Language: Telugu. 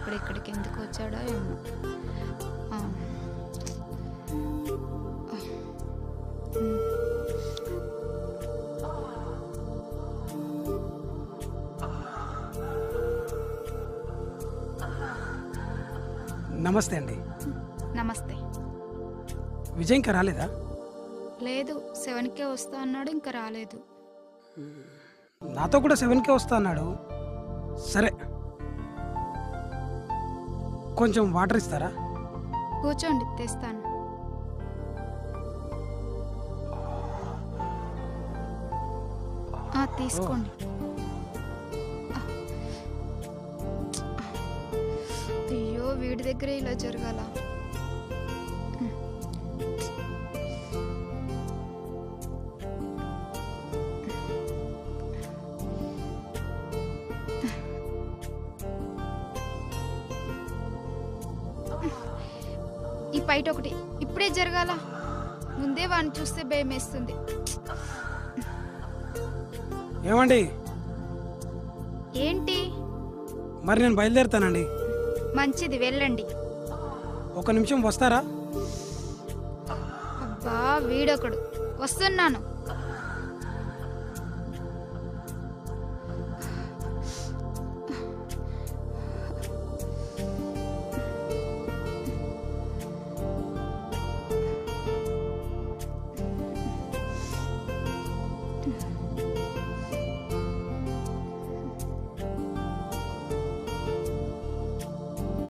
ఇప్పుడు ఇక్కడికి ఎందుకు వచ్చాడో ఏమో. నమస్తే అండి. నమస్తే. విజయ్ ఇంకా రాలేదా? లేదు, 7కే వస్తా అన్నాడు, ఇంకా రాలేదు. నాతో కూడా 7కే వస్తా అన్నాడు. సరే, కొంచెం వాటర్ ఇస్తారా? కూర్చోండి, తెస్తాను. తీసుకోండి. అయ్యో, వీడి దగ్గరే ఇలా జరగాల. ఈ పైట ఒకటి ఇప్పుడే జరగాల. ముందే వాడిని చూస్తే భయం వేస్తుంది. ఏమండి? ఏంటి? మరి నేను బయలుదేరుతానండి. మంచిది, వెళ్ళండి. ఒక నిమిషం వస్తారా? అబ్బా, వీడొకడు. వస్తున్నాను.